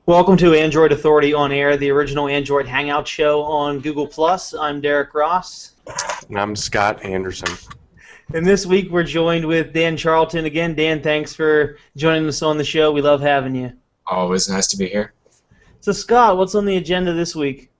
Welcome to Android Authority on Air, the original Android Hangout show on Google+. I'm Derek Ross. And I'm Scott Anderson. And this week we're joined with Dan Charlton again. Dan, thanks for joining us on the show. We love having you. Always nice to be here. So, Scott, what's on the agenda this week?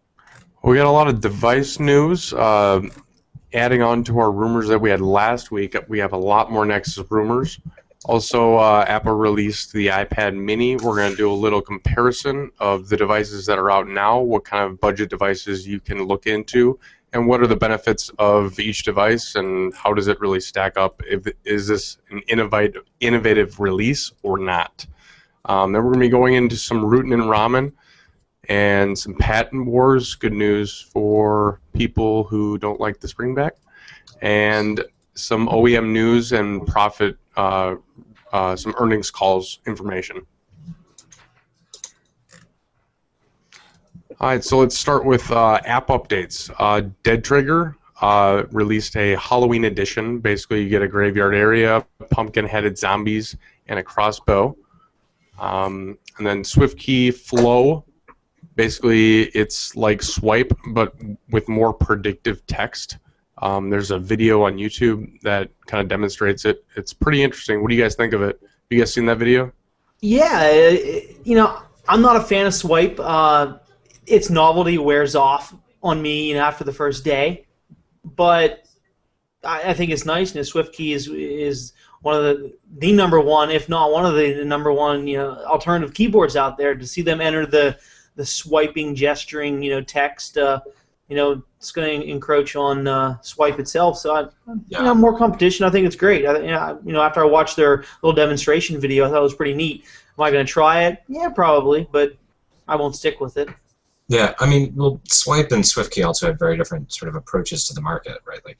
We got a lot of device news. Adding on to our rumors that we had last week, we have a lot more Nexus rumors. Also, Apple released the iPad mini. We're going to do a little comparison of the devices that are out now, what kind of budget devices you can look into, and what are the benefits of each device, and how does it really stack up? Is this an innovative release or not? Then we're going to be going into some rootin' and ramen and some patent wars. Good news for people who don't like the springback. And some OEM news and profit, some earnings calls information. All right, so let's start with app updates. Dead Trigger released a Halloween edition. Basically, you get a graveyard area, pumpkin-headed zombies, and a crossbow. And then SwiftKey Flow. Basically, it's like Swipe, but with more predictive text. There's a video on YouTube that kind of demonstrates it. It's pretty interesting. What do you guys think of it? Have you guys seen that video? Yeah, I'm not a fan of Swipe. Its novelty wears off on me, after the first day. But I think it's nice. SwiftKey is one of the number one, if not one of the number one, alternative keyboards out there. To see them enter the swiping, gesturing, text, it's going to encroach on Swipe itself. So, more competition. I think it's great. After I watched their little demonstration video, I thought it was pretty neat. Am I going to try it? Yeah, probably, but I won't stick with it. Yeah, Swipe and SwiftKey also have very different sort of approaches to the market, right? Like,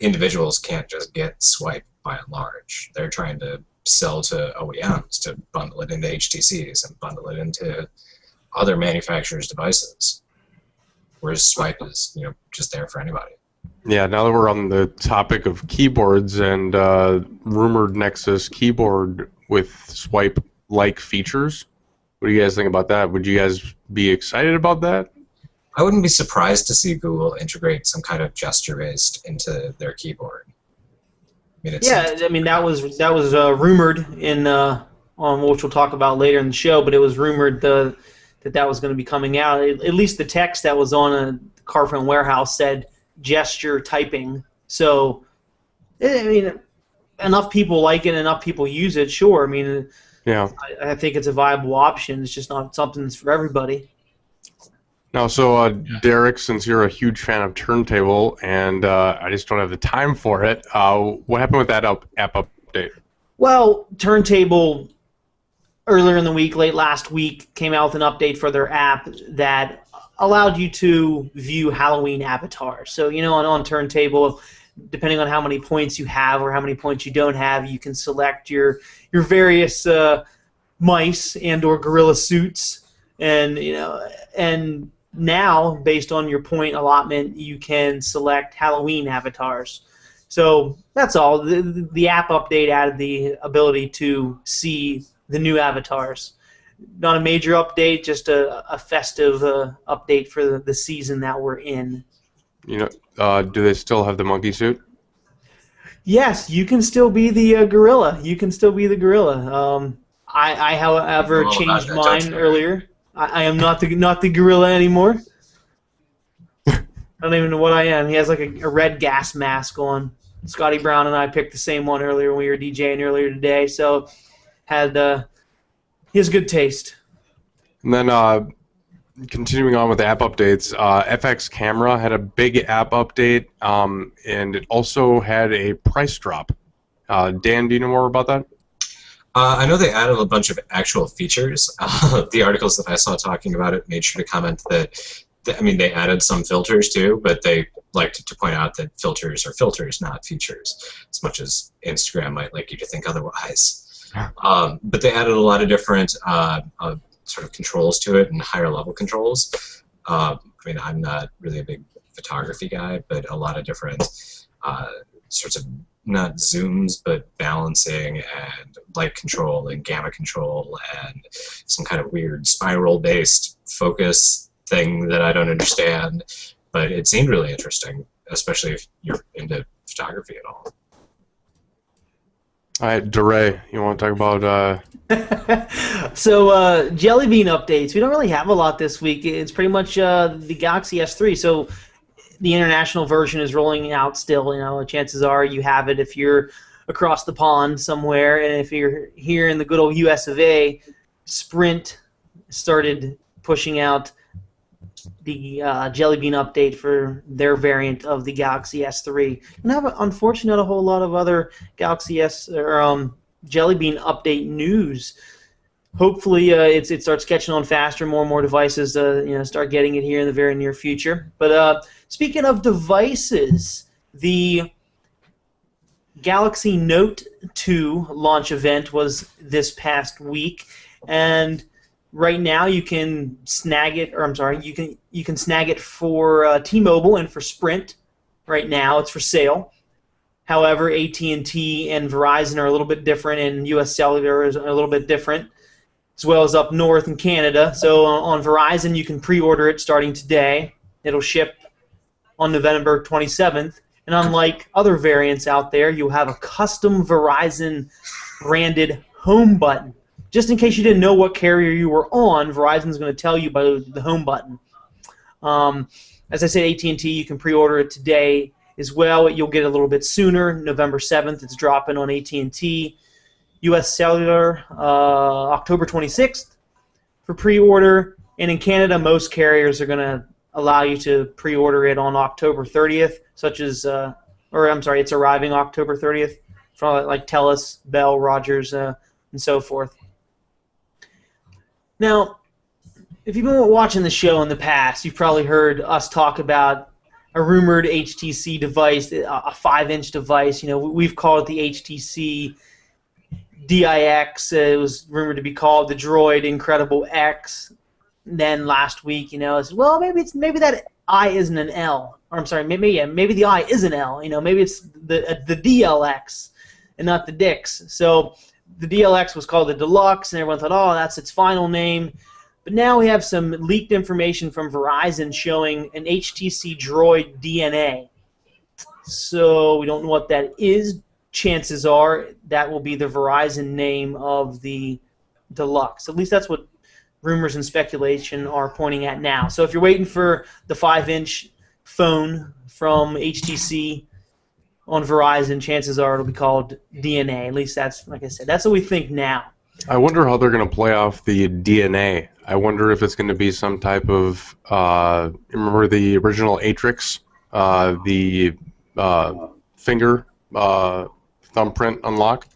individuals can't just get Swipe by and large. They're trying to sell to OEMs to bundle it into HTCs and bundle it into other manufacturers' devices. Whereas Swipe is, just there for anybody. Yeah, now that we're on the topic of keyboards and rumored Nexus keyboard with Swipe-like features, what do you guys think about that? Would you guys be excited about that? I wouldn't be surprised to see Google integrate some kind of gesture-based into their keyboard. That was rumored on which we'll talk about later in the show, but it was rumored that was going to be coming out. At least the text that was on a Carphone Warehouse said gesture typing. So, enough people like it, enough people use it, sure. Yeah. I think it's a viable option. It's just not something that's for everybody. Now, so Derek, since you're a huge fan of Turntable, and I just don't have the time for it, what happened with that app update? Well, Turntable, earlier in the week, late last week, came out with an update for their app that allowed you to view Halloween avatars. So, on Turntable, depending on how many points you have or how many points you don't have, you can select your various mice and/or gorilla suits, and now, based on your point allotment, you can select Halloween avatars. So that's all. The app update added the ability to see the new avatars. Not a major update, just a festive update for the season that we're in. Do they still have the monkey suit? Yes, you can still be the gorilla. You can still be the gorilla. I however, changed mine earlier. I am not the gorilla anymore. I don't even know what I am. He has like a red gas mask on. Scotty Brown and I picked the same one earlier when we were DJing earlier today. So he has good taste. And then continuing on with the app updates, FX Camera had a big app update, and it also had a price drop. Dan, do you know more about that? I know they added a bunch of actual features. The articles that I saw talking about it made sure to comment that, they added some filters too, but they liked to point out that filters are filters, not features, as much as Instagram might like you to think otherwise. But they added a lot of different sort of controls to it and higher level controls. I'm not really a big photography guy, but a lot of different sorts of not zooms, but balancing and light control and gamma control and some kind of weird spiral-based focus thing that I don't understand. But it seemed really interesting, especially if you're into photography at all. All right, DeRay, you want to talk about? So Jelly Bean updates. We don't really have a lot this week. It's pretty much the Galaxy S3. So the international version is rolling out still. You know, chances are you have it if you're across the pond somewhere, and if you're here in the good old US of A, Sprint started pushing out the Jelly Bean update for their variant of the Galaxy S3. And I have, unfortunately, not a whole lot of other Galaxy S or Jelly Bean update news. Hopefully, it starts catching on faster. More and more devices, start getting it here in the very near future. But speaking of devices, the Galaxy Note 2 launch event was this past week, and right now you can snag it. Or I'm sorry, you can snag it for T-Mobile and for Sprint. Right now, it's for sale. However, AT&T and Verizon are a little bit different, and U.S. Cellular is a little bit different, as well as up north in Canada. So on Verizon, you can pre-order it starting today. It'll ship on November 27th. And unlike other variants out there, you'll have a custom Verizon-branded home button. Just in case you didn't know what carrier you were on, Verizon's going to tell you by the home button. As I said, AT&T, you can pre-order it today as well. You'll get it a little bit sooner. November 7th, it's dropping on AT&T. U.S. Cellular, October 26th for pre-order. And in Canada, most carriers are going to allow you to pre-order it on October 30th, it's arriving October 30th, from like TELUS, Bell, Rogers, and so forth. Now, if you've been watching the show in the past, you've probably heard us talk about a rumored HTC device, a 5-inch device. You know, we've called it the HTC DIX. It was rumored to be called the Droid Incredible X. And then last week, I said, well, maybe that I isn't an L. Or I'm sorry, maybe the I is an L. Maybe it's the DLX and not the Dix. So the DLX was called the Deluxe, and everyone thought, oh, that's its final name. But now we have some leaked information from Verizon showing an HTC Droid DNA. So we don't know what that is. Chances are that will be the Verizon name of the Deluxe. At least that's what rumors and speculation are pointing at now. So if you're waiting for the 5-inch phone from HTC on Verizon, chances are it'll be called DNA. At least that's, like I said, that's what we think now. I wonder how they're going to play off the DNA. I wonder if it's going to be some type of, remember the original Atrix, the finger thumbprint unlock?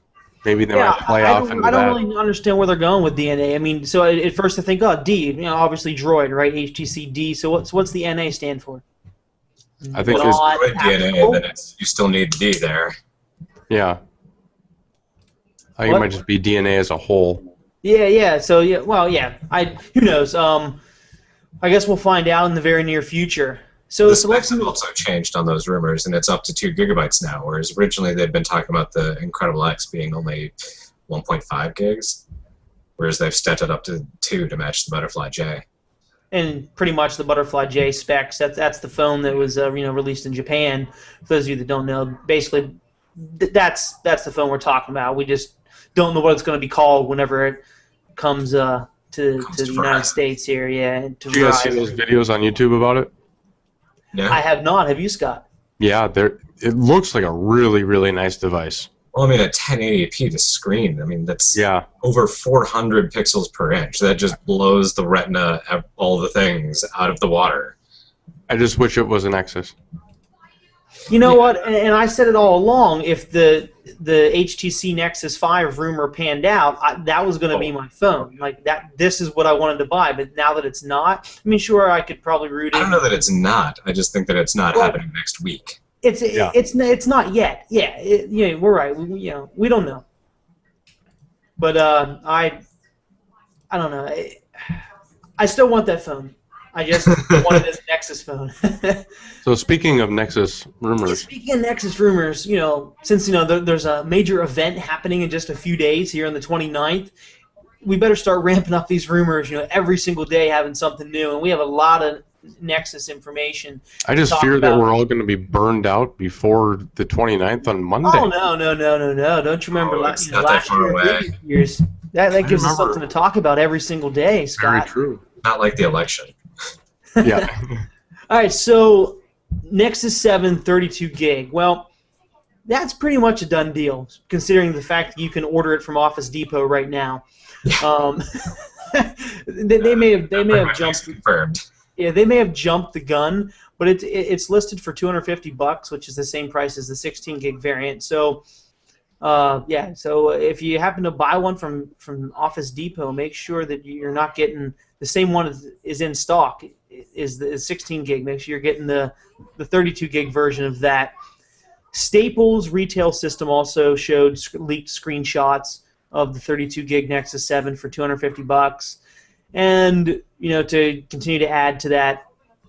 Maybe they might play off into that. I don't really understand where they're going with DNA. I mean, so at first I think, oh, D, obviously Droid, right? HTC D. So what's the NA stand for? I think there's Droid DNA, then you still need D there. Yeah. I think it might just be DNA as a whole. Yeah. So who knows? I guess we'll find out in the very near future. So the specs have also changed on those rumors, and it's up to 2 gigabytes now, whereas originally they'd been talking about the Incredible X being only 1.5 gigs, whereas they've stepped it up to 2 to match the Butterfly J. And pretty much the Butterfly J specs. That's the phone that was released in Japan. For those of you that don't know, basically that's the phone we're talking about. We just don't know what it's going to be called whenever it comes to the United States here. Yeah. Did you guys see those videos on YouTube about it? Yeah. I have not. Have you, Scott? Yeah, it looks like a really, really nice device. Well, I mean, a 1080p to screen. I mean, that's over 400 pixels per inch. That just blows the retina, all the things, out of the water. I just wish it was an Nexus. You know what? And I said it all along. If the HTC Nexus 5 rumor panned out, that was going to be my phone. Like that. This is what I wanted to buy. But now that it's not, I mean, sure, I could probably root it. I don't know that it's not. I just think that it's not happening next week. It's not yet. Yeah, we're right. We don't know. But I don't know. I still want that phone. I just wanted this Nexus phone. So speaking of Nexus rumors, Speaking of Nexus rumors, since there's a major event happening in just a few days here on the 29th, we better start ramping up these rumors. Every single day having something new, and we have a lot of Nexus information. I just fear that we're all going to be burned out before the 29th on Monday. Oh no! Don't you remember it's not that last far year, away. previous years? That gives us something to talk about every single day, Scott. Very true. Not like the election. Yeah. All right, so Nexus 7 32 gig. Well, that's pretty much a done deal, considering the fact that you can order it from Office Depot right now. They may have jumped. Confirmed. Yeah, they may have jumped the gun, but it's listed for $250, which is the same price as the 16 gig variant. So, yeah. So if you happen to buy one from Office Depot, make sure that you're not getting the same one is in stock. Is the 16 gig? Make sure you're getting the 32 gig version of that. Staples retail system also showed leaked screenshots of the 32 gig Nexus 7 for $250. And to continue to add to that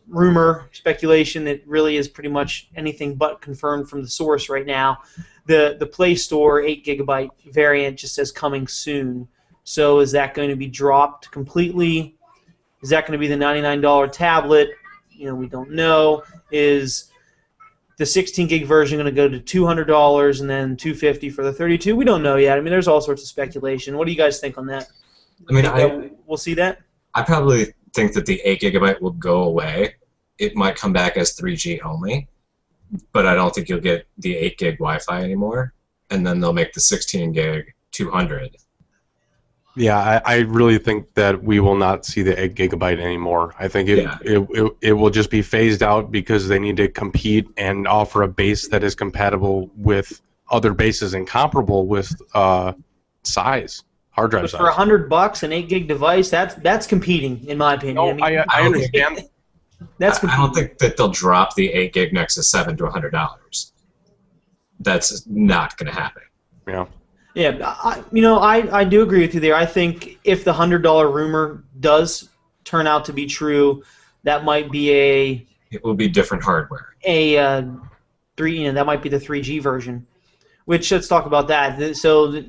rumor speculation that really is pretty much anything but confirmed from the source right now, the Play Store 8 gigabyte variant just says coming soon. So is that going to be dropped completely? Is that going to be the $99 tablet? We don't know. Is the 16 gig version going to go to $200 and then $250 for the 32? We don't know yet. I mean, there's all sorts of speculation. What do you guys think on that? I mean, we'll see that. I probably think that the 8 gigabyte will go away. It might come back as 3G only, but I don't think you'll get the 8 gig Wi-Fi anymore. And then they'll make the 16 gig 200. Yeah, I really think that we will not see the 8 gigabyte anymore. I think it will just be phased out because they need to compete and offer a base that is compatible with other bases and comparable with size, hard drive size. For $100, an 8 gig device, that's competing, in my opinion. No, I understand. That's I don't think that they'll drop the 8 gig Nexus 7 to $100. That's not going to happen. Yeah. Yeah, I do agree with you there. I think if the $100 rumor does turn out to be true, that might be it will be different hardware. That might be the 3G version. Which, let's talk about that. So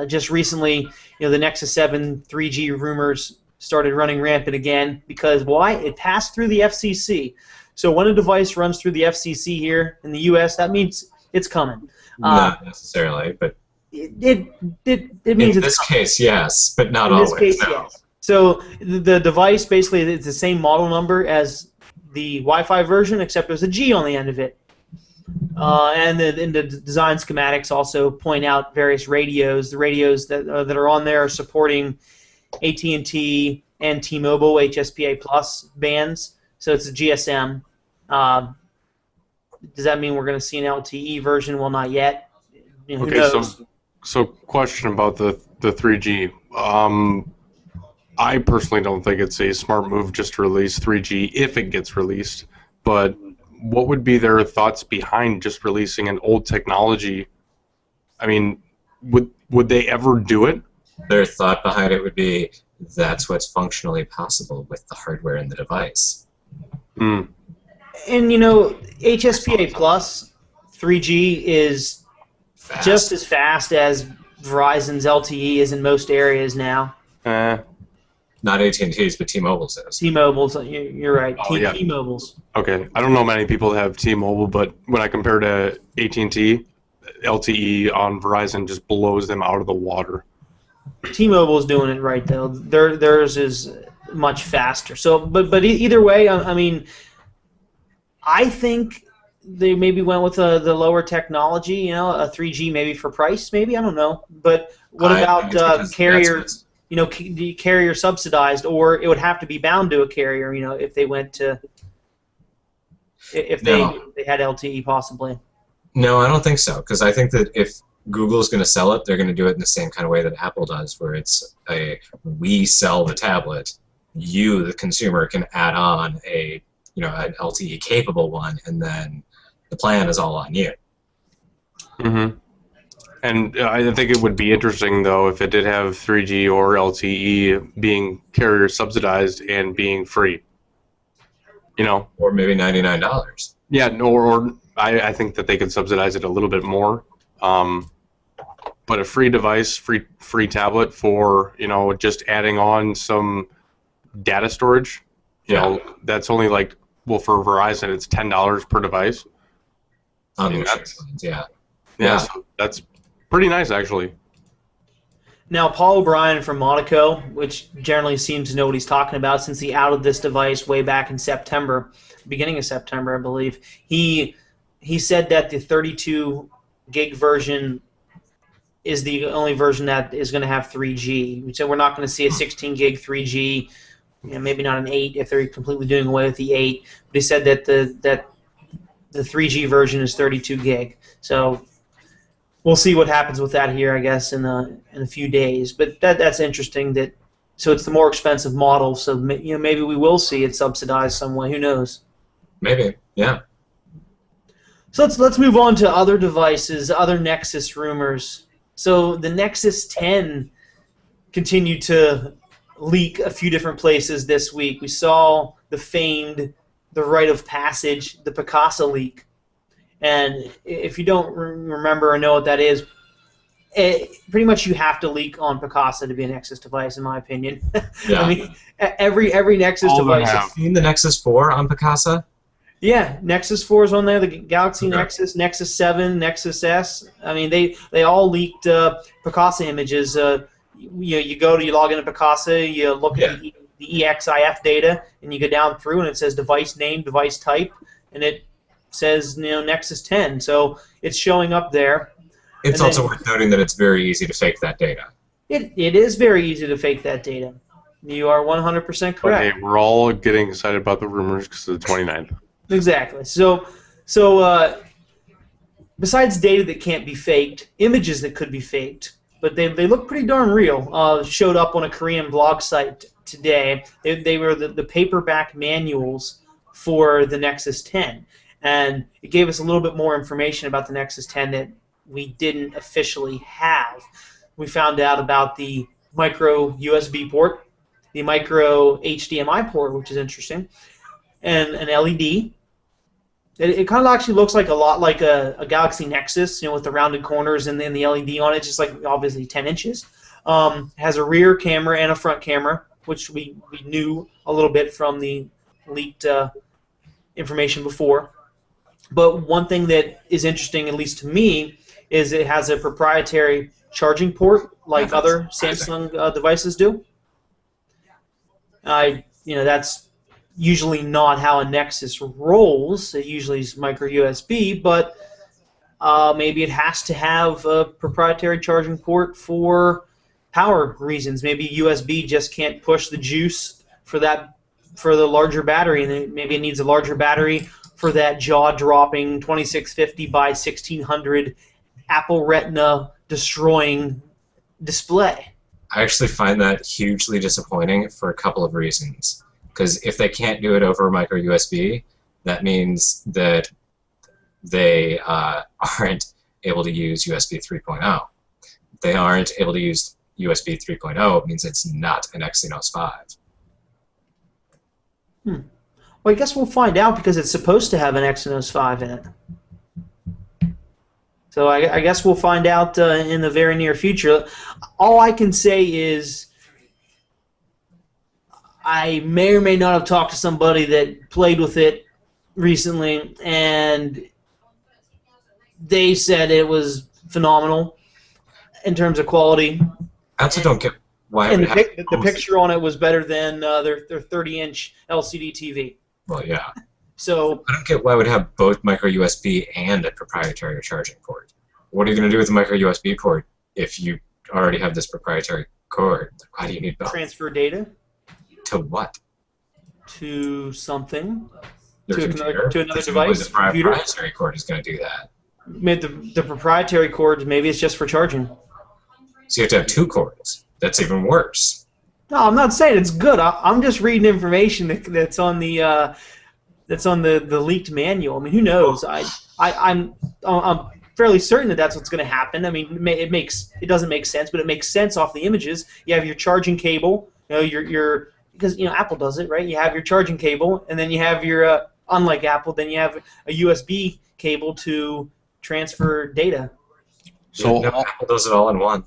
just recently, the Nexus 7 3G rumors started running rampant again because why? It passed through the FCC. So when a device runs through the FCC here in the U.S., that means it's coming. Not necessarily, but It means in this case, yes, but not always. In this case, no. yes. So the device basically is the same model number as the Wi-Fi version, except there's a G on the end of it. And the design schematics also point out various radios. The radios that are on there are supporting AT&T and T-Mobile HSPA Plus bands. So it's a GSM. Does that mean we're going to see an LTE version? Well, not yet. Who knows? So question about the 3G. I personally don't think it's a smart move just to release 3G if it gets released. But what would be their thoughts behind just releasing an old technology? I mean, would they ever do it? Their thought behind it would be that's what's functionally possible with the hardware in the device. Mm. And HSPA Plus 3G is Fast. just as fast as Verizon's LTE is in most areas now. Not AT&T's, but T-Mobile's is. T-Mobile's, you're right. Oh, yeah. T-Mobile's. Okay, I don't know many people that have T-Mobile, but when I compare to AT&T, LTE on Verizon just blows them out of the water. T-Mobile's doing it right though. Theirs is much faster. So, but either way, I mean, I think they maybe went with the lower technology. A 3G maybe for price, maybe I don't know. But what about carrier? The carrier subsidized, or it would have to be bound to a carrier. If they went to they had LTE possibly. No, I don't think so. Because I think that if Google's going to sell it, they're going to do it in the same kind of way that Apple does, where it's we sell the tablet, you the consumer can add on an LTE capable one, and then the plan is all on you. Mm-hmm. And I think it would be interesting, though, if it did have 3G or LTE being carrier subsidized and being free. You know, Or maybe $99. yeah, no, or I think that they could subsidize it a little bit more. But a free device, free tablet for, just adding on some data storage. That's only like, well, for Verizon, it's $10 per device. On I mean, the insurance plans, yeah. Yeah, so that's pretty nice, actually. Now, Paul O'Brien from Monaco, which generally seems to know what he's talking about since he outed this device way back in September, beginning of September, I believe, he said that the 32 gig version is the only version that is going to have 3G. So we're not going to see a 16 gig 3G, maybe not an 8 if they're completely doing away with the 8. But he said that the 3G version is 32 gig. So we'll see what happens with that here, I guess, in a few days. But that's interesting. So it's the more expensive model. So maybe we will see it subsidized some way. Who knows? Maybe, yeah. So let's move on to other devices, other Nexus rumors. So the Nexus 10 continued to leak a few different places this week. We saw the rite of passage, the Picasa leak. And if you don't remember or know what that is, pretty much you have to leak on Picasa to be a Nexus device, in my opinion. Yeah. I mean, every Nexus All of them device. have. Seen the Nexus 4 on Picasa? Yeah, Nexus 4 is on there. The Galaxy Okay. Nexus, Nexus 7, Nexus S. I mean, they all leaked Picasa images. You log into Picasa, you look at the EXIF data, and you go down through, and it says device name, device type, and it says Nexus 10. So it's showing up there. It's And also then- worth noting that it's very easy to fake that data. It is very easy to fake that data. You are 100% But correct. hey, we're all getting excited about the rumors because of the 29th. Exactly. So besides data that can't be faked, images that could be faked, but they look pretty darn real. Showed up on a Korean blog site today. They were the paperback manuals for the Nexus 10, and it gave us a little bit more information about the Nexus 10 that we didn't officially have. We found out about the micro USB port, the micro HDMI port, which is interesting, and an LED. It kind of actually looks like a lot like a Galaxy Nexus, with the rounded corners and then the LED on it, just like obviously 10 inches. Has a rear camera and a front camera, which we knew a little bit from the leaked information before. But one thing that is interesting, at least to me, is it has a proprietary charging port like other Samsung devices do. That's usually not how a Nexus rolls. It usually is micro USB, but maybe it has to have a proprietary charging port for power reasons. Maybe USB just can't push the juice for the larger battery, and maybe it needs a larger battery for that jaw-dropping 2650 by 1600 Apple Retina destroying display. I actually find that hugely disappointing for a couple of reasons. Because if they can't do it over micro USB, that means that they aren't able to use USB 3.0. If they aren't able to use USB 3.0, it means it's not an Exynos 5. Well, I guess we'll find out because it's supposed to have an Exynos 5 in it. So I guess we'll find out in the very near future. All I can say is I may or may not have talked to somebody that played with it recently, and they said it was phenomenal in terms of quality. I also don't get why it And would have the picture on it was better than their 30-inch LCD TV. Well, yeah. So I don't get why it would have both micro USB and a proprietary charging port. What are you going to do with the micro USB port if you already have this proprietary cord? Why do you need both? transfer data To what? to something. Your To computer? another device, The computer? proprietary cord is going to do that. The proprietary cord, maybe it's just for charging. So you have to have two cords. That's even worse. No, I'm not saying it's good. I'm just reading information that's on the leaked manual. I mean, who knows? I'm fairly certain that that's what's going to happen. I mean, it doesn't make sense, but it makes sense off the images. You have your charging cable, your because Apple does it, right? You have your charging cable, and then you have your unlike Apple, then you have a USB cable to transfer data. So No, Apple does it all in one.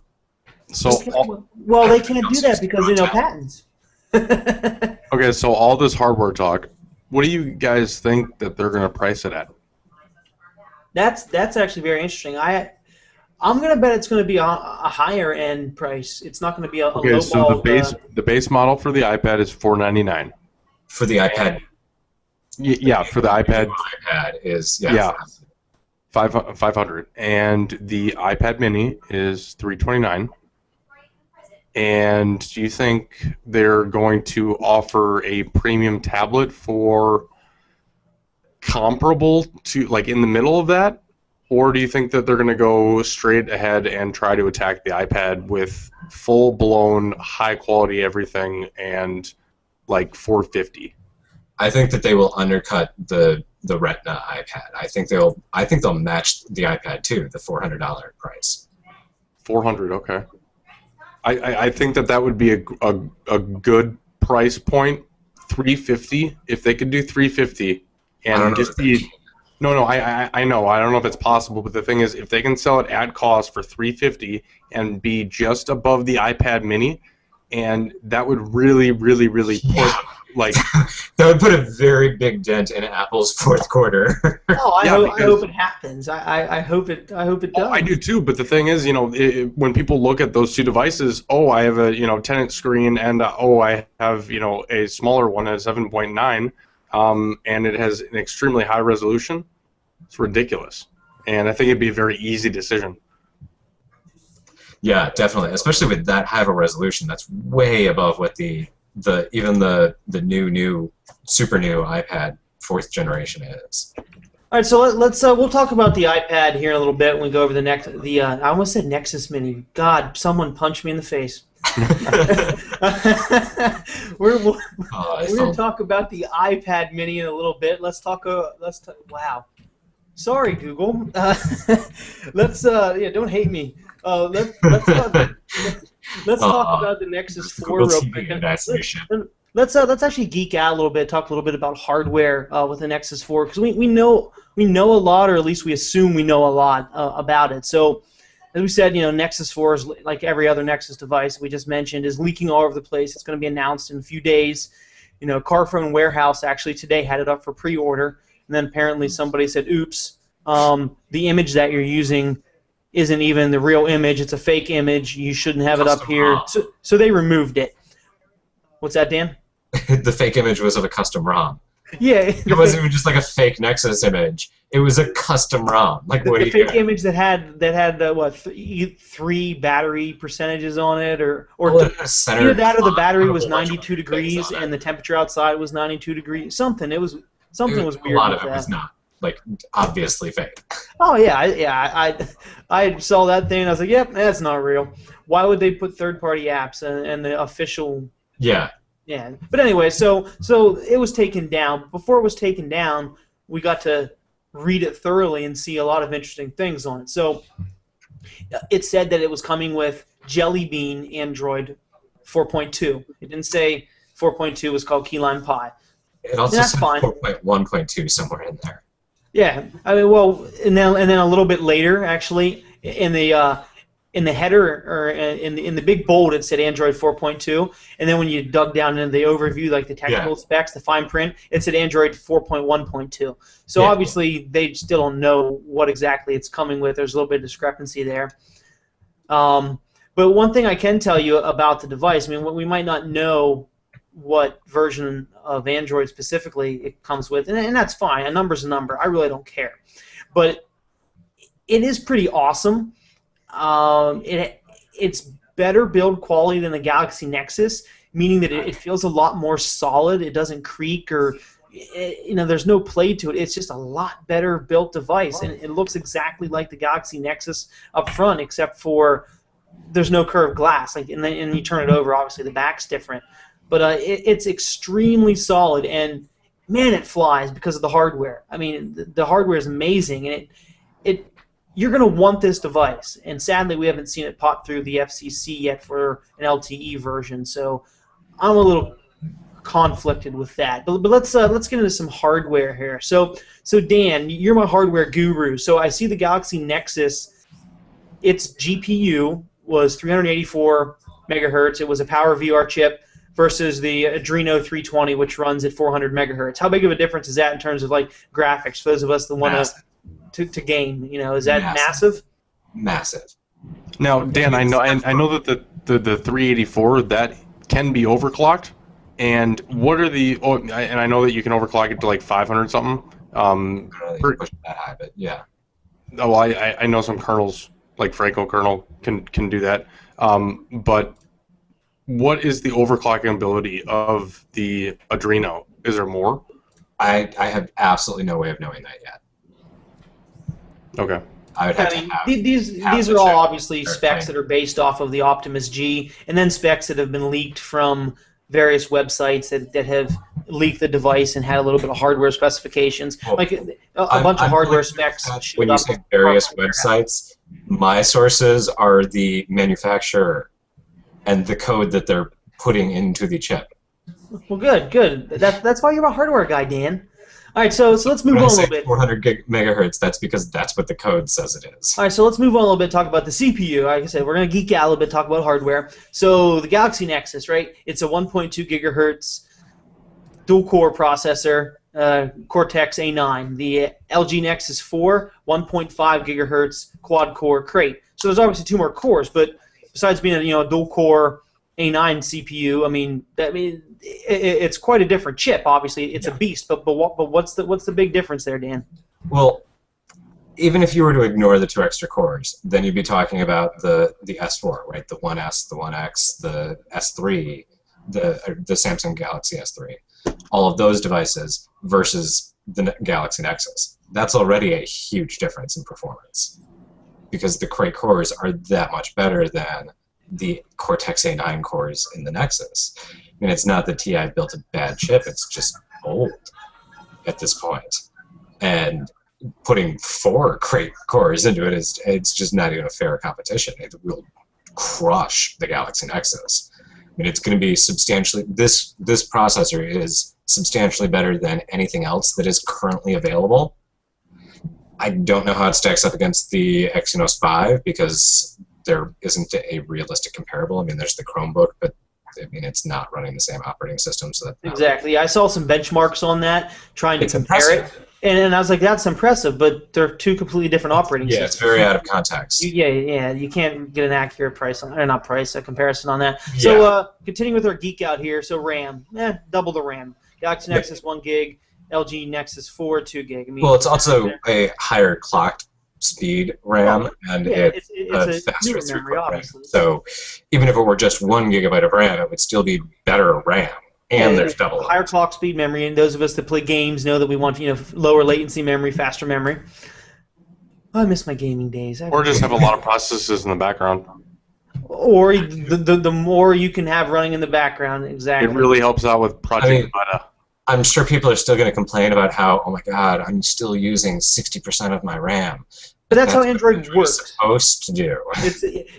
Well, they can't do that because patents. okay, so all this hardware talk, what do you guys think that they're going to price it at? That's actually very interesting. I'm gonna bet it's gonna be a higher end price. It's not gonna be a Okay, low so the base model for the iPad is $499. For the iPad. Yeah, for the iPad. iPad is 500, and the iPad Mini is $329. And do you think they're going to offer a premium tablet for comparable to, like, in the middle of that? Or do you think that they're going to go straight ahead and try to attack the iPad with full-blown, high-quality everything and, like, $450? I think that they will undercut the Retina iPad. I think they'll match the iPad too, the $400 price. $400, okay. I think that would be a good price point. $350, if they could do $350 and just be. No, I know. I don't know if it's possible, but the thing is, if they can sell it at cost for $350 and be just above the iPad Mini, and that would really, really, really put like that would put a very big dent in Apple's fourth quarter. I hope it happens. I hope it does. Oh, I do too. But the thing is, when people look at those two devices, I have a 10-inch screen, and I have a smaller one at 7.9. And it has an extremely high resolution. It's ridiculous, and I think it'd be a very easy decision. Yeah, definitely, especially with that high of a resolution. That's way above what even the new super new iPad 4th generation is. All right, so let's we'll talk about the iPad here in a little bit when we go over I almost said Nexus Mini. God, someone punched me in the face. We're going to talk about the iPad Mini in a little bit. Wow. Sorry, Google. Don't hate me. Let's talk about the Nexus 4 real quick. Let's actually geek out a little bit, talk a little bit about hardware with the Nexus 4, because we know a lot, or at least we assume we know a lot about it. So, as we said, Nexus 4 is like every other Nexus device we just mentioned, is leaking all over the place. It's going to be announced in a few days. Carphone Warehouse actually today had it up for pre-order, and then apparently somebody said, "Oops, the image that you're using isn't even the real image. It's a fake image. You shouldn't have it up here." So they removed it. What's that, Dan? The fake image was of a custom ROM. Yeah, it wasn't even just like a fake Nexus image. It was a custom ROM. Like the fake image that had what 3 battery percentages on it, or either that or the battery was 92 degrees and the temperature outside was 92 degrees. Something was weird. A lot of it was not like obviously fake. Oh yeah, I saw that thing and I was like, yep, that's not real. Why would they put third-party apps and the official? Yeah. Yeah, but anyway, so it was taken down. Before it was taken down, we got to read it thoroughly and see a lot of interesting things on it. So it said that it was coming with Jelly Bean Android 4.2. It didn't say 4.2 was called Key Lime Pie. It also said 4.1.2 somewhere in there. Yeah, I mean, well, and then a little bit later, actually, in the header or in the big bold, it said Android 4.2, and then when you dug down into the overview, like the technical specs, the fine print, it said Android 4.1.2. So obviously they still don't know what exactly it's coming with. There's a little bit of discrepancy there. But one thing I can tell you about the device, I mean, we might not know what version of Android specifically it comes with, and that's fine. A number's a number. I really don't care. But it is pretty awesome. It's better build quality than the Galaxy Nexus, meaning that it feels a lot more solid. It doesn't creak or there's no play to it. It's just a lot better built device, and it looks exactly like the Galaxy Nexus up front, except for there's no curved glass. Like, and you turn it over, obviously the back's different, but it's extremely solid, and man, it flies because of the hardware. I mean, the hardware is amazing, and you're going to want this device, and sadly we haven't seen it pop through the FCC yet for an LTE version, so I'm a little conflicted with that. But let's get into some hardware here. So Dan, you're my hardware guru. So I see the Galaxy Nexus. Its GPU was 384 megahertz. It was a PowerVR chip versus the Adreno 320, which runs at 400 megahertz. How big of a difference is that in terms of like graphics for those of us that want to game? You know, is that massive? Massive. Now, Dan, I know that the 384 that can be overclocked. And what are the? Oh, and I know that you can overclock it to like 500 something. I don't really push it that high, but yeah. Oh, well, I know some kernels like Franco kernel can do that. But what is the overclocking ability of the Adreno? Is there more? I have absolutely no way of knowing that yet. Okay. I would have to have these are all obviously specs that are based off of the Optimus G, and then specs that have been leaked from various websites that have leaked the device and had a little bit of hardware specifications, like a bunch of hardware specs. When you say various websites, my sources are the manufacturer and the code that they're putting into the chip. Well, good. That's why you're a hardware guy, Dan. All right, so let's move on a little bit. 400 megahertz, that's because that's what the code says it is. All right, so let's move on a little bit, talk about the CPU. Like I said, we're going to geek out a little bit, talk about hardware. So the Galaxy Nexus, right? It's a 1.2 gigahertz dual-core processor, Cortex A9. The LG Nexus 4, 1.5 gigahertz quad-core crate. So there's obviously two more cores, but besides being a dual-core A9 CPU, it's quite a different chip. Obviously, it's a beast. But what's the big difference there, Dan? Well, even if you were to ignore the two extra cores, then you'd be talking about the S4, right? The 1S, the 1X, the S3, the Samsung Galaxy S3, all of those devices versus the Galaxy Nexus. That's already a huge difference in performance because the crate cores are that much better than the Cortex A9 cores in the Nexus. I mean, it's not that TI built a bad chip, it's just old at this point. And putting 4 crate cores into it it's just not even a fair competition. It will crush the Galaxy Nexus. I mean, it's going to be substantially, this processor is substantially better than anything else that is currently available. I don't know how it stacks up against the Exynos 5 because there isn't a realistic comparable. I mean, there's the Chromebook, but I mean, it's not running the same operating system. So that's exactly. I saw some benchmarks on that, trying to compare it, and I was like, that's impressive, but they're two completely different operating systems. Yeah, it's very out of context. Yeah, you can't get an accurate price on, or not price, a comparison on that. Yeah. So continuing with our geek out here, so RAM, double the RAM. Galaxy Nexus 1 gig, LG Nexus 4 2 gig. I mean, well, it's also a higher clocked speed RAM, and it's a faster throughput RAM. So even if it were just 1 gigabyte of RAM, it would still be better RAM. And there's double higher clock speed memory, and those of us that play games know that we want lower latency memory, faster memory. Oh, I miss my gaming days. Or just have a lot of processes in the background. Or the more you can have running in the background, exactly. It really helps out with Project Beta. I'm sure people are still going to complain about how, oh my God, I'm still using 60% of my RAM. But that's how Android works. It's supposed to do.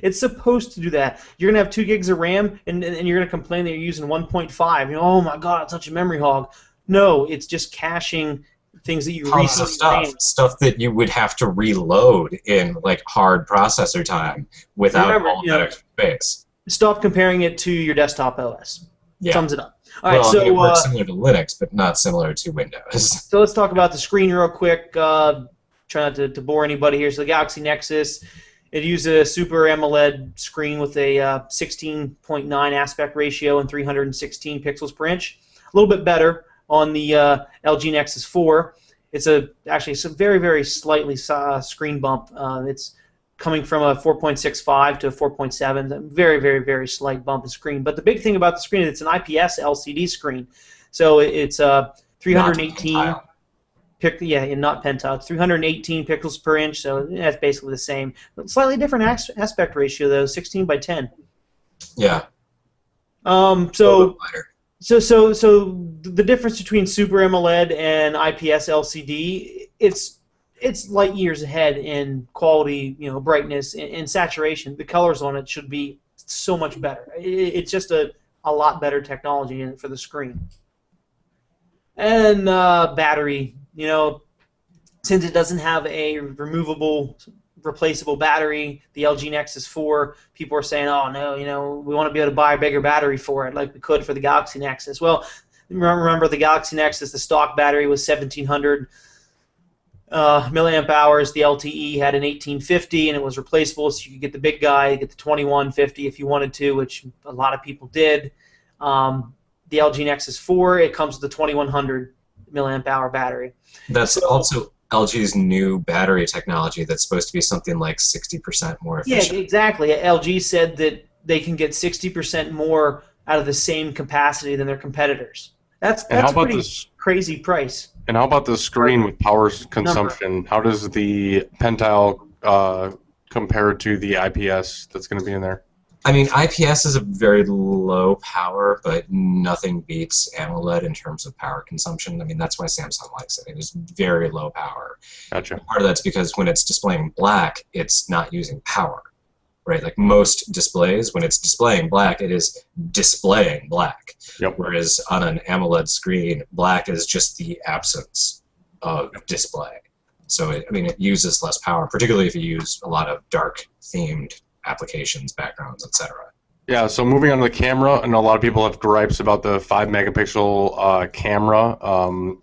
It's supposed to do that. You're gonna have 2 gigs of RAM, and you're gonna complain that you're using 1.5. Oh my God, it's such a memory hog. No, it's just caching things that you recently stuff that you would have to reload in like hard processor time without all that extra space. Stop comparing it to your desktop OS. Yeah. Sums it up. All right, so it works similar to Linux, but not similar to Windows. So let's talk about the screen real quick. Try not to bore anybody here. So the Galaxy Nexus, it uses a Super AMOLED screen with a 16.9 aspect ratio and 316 pixels per inch. A little bit better on the LG Nexus 4. It's actually a very, very slightly screen bump. It's coming from a 4.65 to a 4.7. Very, very, very slight bump in screen. But the big thing about the screen is it's an IPS LCD screen. So it's 318. Not pentile. It's 318 pixels per inch, so that's basically the same. But slightly different aspect ratio though, 16 by 10. Yeah. So the difference between Super AMOLED and IPS LCD, it's light years ahead in quality, brightness and saturation. The colors on it should be so much better. It's just a a lot better technology in it for the screen. And battery, since it doesn't have a removable, replaceable battery, the LG Nexus 4, people are saying, oh no, we want to be able to buy a bigger battery for it like we could for the Galaxy Nexus. Well, remember the Galaxy Nexus, the stock battery was 1700 milliamp hours. The LTE had an 1850 and it was replaceable, so you could get the big guy, get the 2150 if you wanted to, which a lot of people did. The LG Nexus 4, it comes with a 2100 milliamp hour battery. That's also LG's new battery technology that's supposed to be something like 60% more efficient. Yeah, exactly. LG said that they can get 60% more out of the same capacity than their competitors. That's a pretty crazy price. And how about the screen with power consumption? How does the Pentile compare to the IPS that's going to be in there? I mean, IPS is a very low power, but nothing beats AMOLED in terms of power consumption. I mean, that's why Samsung likes it. It is very low power. Gotcha. Part of that's because when it's displaying black, it's not using power, right? Like most displays, when it's displaying black, it is displaying black. Yep. Whereas on an AMOLED screen, black is just the absence of display. So, it uses less power, particularly if you use a lot of dark-themed applications, backgrounds, etc. Yeah, so moving on to the camera, I know a lot of people have gripes about the 5-megapixel camera,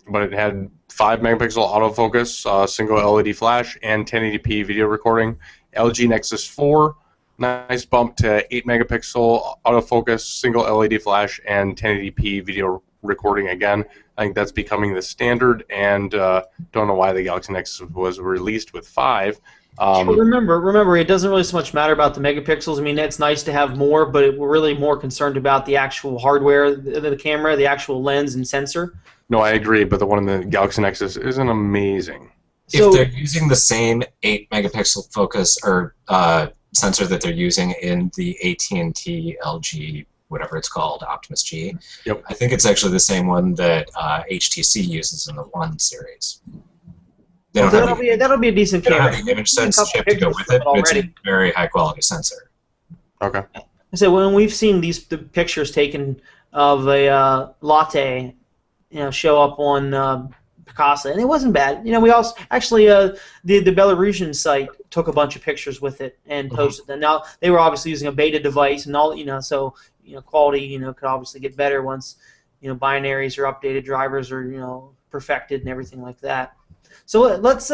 but it had 5-megapixel autofocus, single LED flash, and 1080p video recording. LG Nexus 4, nice bump to 8-megapixel autofocus, single LED flash, and 1080p video recording again. I think that's becoming the standard, and don't know why the Galaxy Nexus was released with 5. Remember, it doesn't really so much matter about the megapixels. I mean, it's nice to have more, but we're really more concerned about the actual hardware of the camera, the actual lens and sensor. No, I agree, but the one in the Galaxy Nexus isn't amazing. If they're using the same 8-megapixel focus or sensor that they're using in the AT&T LG, whatever it's called, Optimus G, yep. I think it's actually the same one that HTC uses in the One series. That'll be a decent camera. They don't have the image sense chip to go with it, but it's a very high-quality sensor. Okay. I said when we've seen the pictures taken of a latte, show up on Picasa, and it wasn't bad. We also actually the Belarusian site took a bunch of pictures with it and posted them. Now they were obviously using a beta device and all, so quality could obviously get better once binaries are updated, drivers are perfected, and everything like that. So let's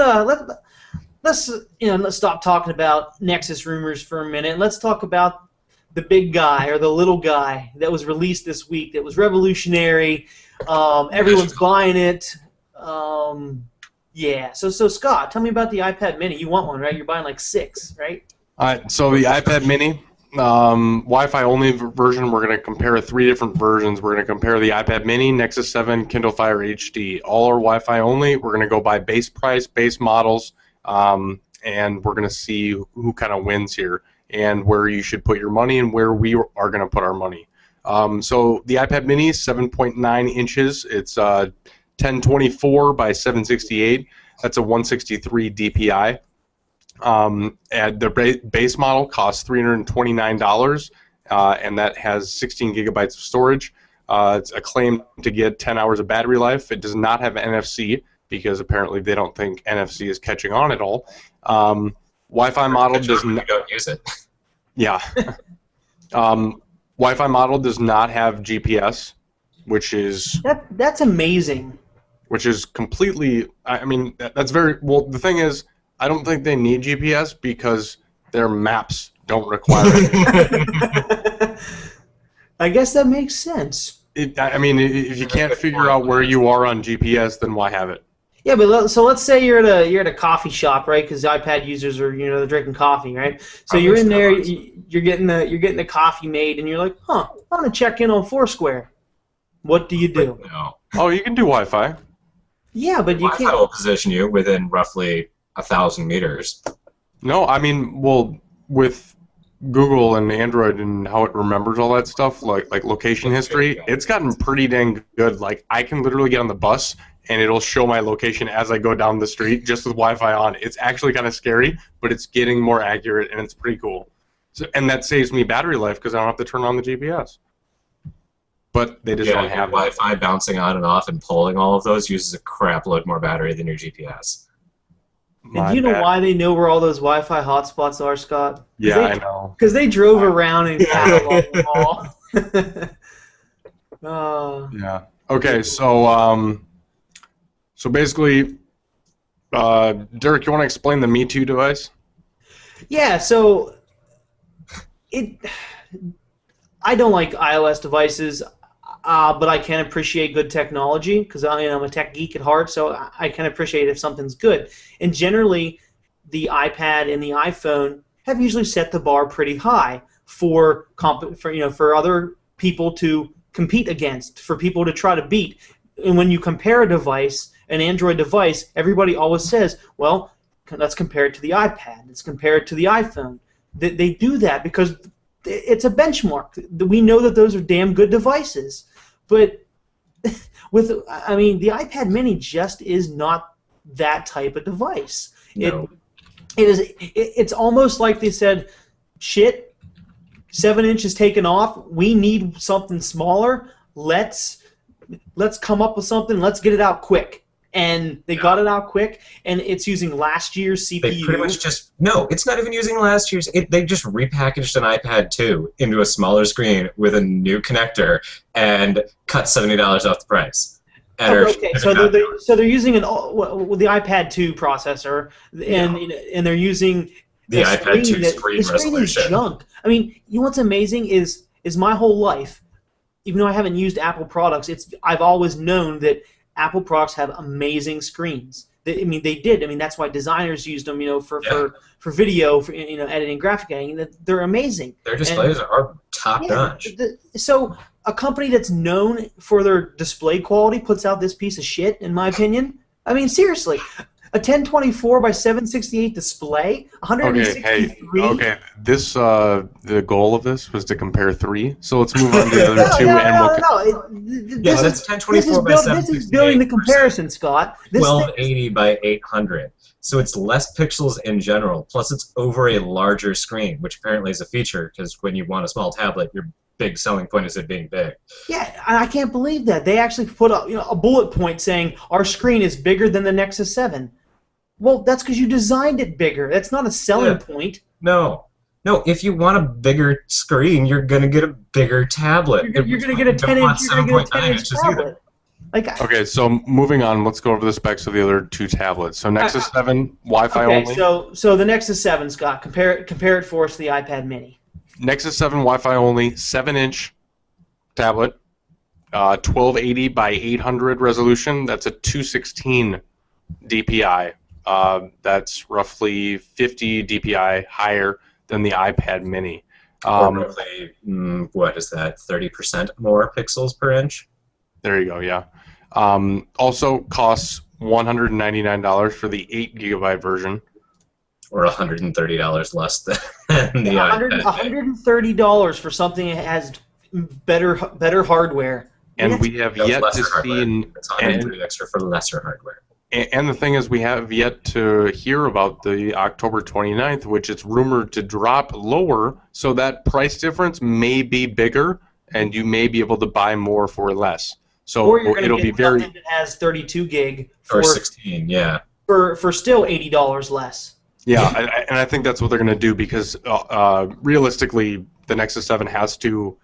stop talking about Nexus rumors for a minute. Let's talk about the big guy or the little guy that was released this week. That was revolutionary. Everyone's buying it. Yeah. So Scott, tell me about the iPad Mini. You want one, right? You're buying like 6, right? All right. So the iPad Mini, Wi-Fi only version. We're going to compare 3 different versions. We're going to compare the iPad Mini, Nexus 7, Kindle Fire HD. All are Wi-Fi only. We're going to go by base price, base models, and we're going to see who kind of wins here and where you should put your money and where we are going to put our money. So the iPad Mini is 7.9 inches. It's 1024 by 768. That's a 163 DPI. And the base model costs $329, and that has 16 gigabytes of storage. It's a claim to get 10 hours of battery life. It does not have NFC because apparently they don't think NFC is catching on at all. Wi-Fi model does not. Don't use it. Yeah. Wi-Fi model does not have GPS, which is that's amazing. Which is completely. I mean, that's very well. The thing is, I don't think they need GPS because their maps don't require it. I guess that makes sense. I mean, if you can't figure out where you are on GPS, then why have it? Yeah, but so let's say you're at a coffee shop, right? Because iPad users are they're drinking coffee, right? So you're in there, you're getting the coffee made, and you're like, I want to check in on Foursquare. What do you do? No. Oh, you can do Wi-Fi. Yeah, but you Wi-Fi can't. will position you within roughly 1,000 meters. No, I mean, well, with Google and Android and how it remembers all that stuff, like location history, it's gotten pretty dang good. Like, I can literally get on the bus and it'll show my location as I go down the street just with Wi-Fi on. It's actually kind of scary, but it's getting more accurate and it's pretty cool. So, and that saves me battery life because I don't have to turn on the GPS. but they just Yeah, don't your have it. Wi-Fi bouncing on and off and pulling all of those uses a crap load more battery than your GPS. And do My you know bad. why they know where all those Wi-Fi hotspots are, Scott? Yeah, I know. Because they drove around and cataloged them all. uh, Yeah. Okay, so basically, Derek, you want to explain the Me Too device? yeah, so it. I don't like iOS devices, but I can appreciate good technology because I'm a tech geek at heart. So I can appreciate if something's good. And generally, the iPad and the iPhone have usually set the bar pretty high for other people to compete against, for people to try to beat. And when you compare a device, an Android device, everybody always says, "Well, let's compare it to the iPad. Let's compare it to the iPhone." They do that because it's a benchmark. We know that those are damn good devices, but the iPad Mini just is not that type of device. No. It's almost like they said, shit, 7 inch is taken off. We need something smaller. Let's come up with something. Let's get it out quick. And they got it out quick, and it's using last year's CPU. They pretty much just it's not even using last year's. They just repackaged an iPad 2 into a smaller screen with a new connector and cut $70 off the price. Okay, so they're using the iPad 2 processor, and they're using the iPad 2 screen the screen is resolution. junk. I mean, you know what's amazing is my whole life, even though I haven't used Apple products, I've always known that Apple products have amazing screens. They did. I mean, that's why designers used them. For video, for editing, graphic editing. They're amazing. Their displays are top notch. So a company that's known for their display quality puts out this piece of shit, in my opinion. I mean, seriously. A 1024 by 768 display, 163. Okay. This the goal of this was to compare 3. So let's move on to the other 2, That's 1024 by 768. This is building the comparison, Scott. 1280 by 800. So it's less pixels in general. Plus, it's over a larger screen, which apparently is a feature because when you want a small tablet, your big selling point is it being big. Yeah, I can't believe that they actually put a bullet point saying our screen is bigger than the Nexus 7. Well, that's because you designed it bigger. That's not a selling point. No, if you want a bigger screen, you're going to get a bigger tablet. You're going to get a 10-inch tablet. Okay, so moving on, let's go over the specs of the other 2 tablets. So Nexus 7, Wi-Fi only. So the Nexus 7, Scott, compare it for us to the iPad Mini. Nexus 7, Wi-Fi only, 7-inch tablet, 1280 by 800 resolution. That's a 216 DPI. That's roughly 50 DPI higher than the iPad Mini. Or roughly, what is that, 30% more pixels per inch? There you go, yeah. Also costs $199 for the 8 gigabyte version. Or $130 less than the iPad. $130 for something that has better hardware. And we have yet to see... It's $130 extra for lesser hardware. And the thing is, we have yet to hear about the October 29th, which it's rumored to drop lower, so that price difference may be bigger, and you may be able to buy more for less. So or you're it'll be very... that has 32 gig or 16, yeah. For still $80 less. Yeah, and I think that's what they're going to do because realistically, the Nexus 7 has to...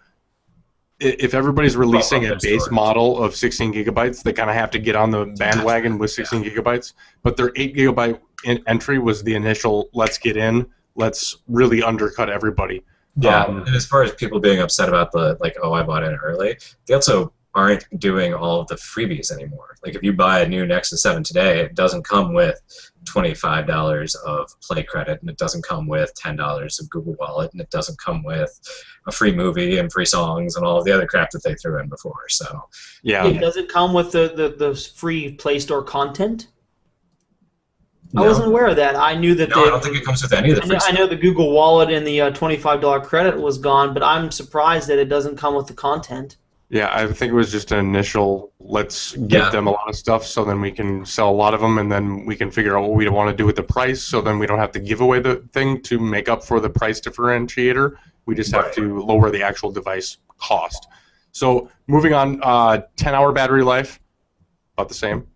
If everybody's releasing a base model of 16 gigabytes, they kind of have to get on the bandwagon with 16 gigabytes. But their 8 gigabyte entry was the initial, let's get in, let's really undercut everybody. Yeah, and as far as people being upset about the, I bought it early, they also aren't doing all of the freebies anymore. Like, if you buy a new Nexus 7 today, it doesn't come with $25 of Play credit, and it doesn't come with $10 of Google Wallet, and it doesn't come with a free movie and free songs and all of the other crap that they threw in before. So yeah, it doesn't come with the free Play Store content. No. I wasn't aware of that. I knew that. No, I don't think it comes with any of the free I know the Google Wallet and the $25 credit was gone, but I'm surprised that it doesn't come with the content. Yeah, I think it was just an initial, let's give them a lot of stuff so then we can sell a lot of them and then we can figure out what we want to do with the price so then we don't have to give away the thing to make up for the price differentiator. We just have to lower the actual device cost. So moving on, 10-hour battery life, about the same.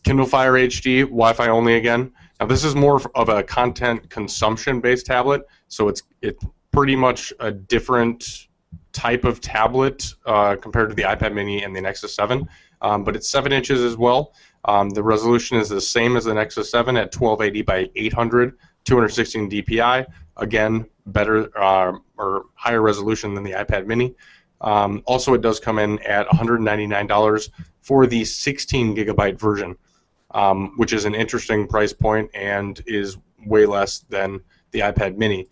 Kindle Fire HD, Wi-Fi only again. Now this is more of a content consumption-based tablet, so it's pretty much a different type of tablet compared to the iPad Mini and the Nexus 7, but it's 7 inches as well. The resolution is the same as the Nexus 7 at 1280 by 800, 216 DPI. Again, better or higher resolution than the iPad Mini. Also, it does come in at $199 for the 16 gigabyte version, which is an interesting price point and is way less than the iPad Mini.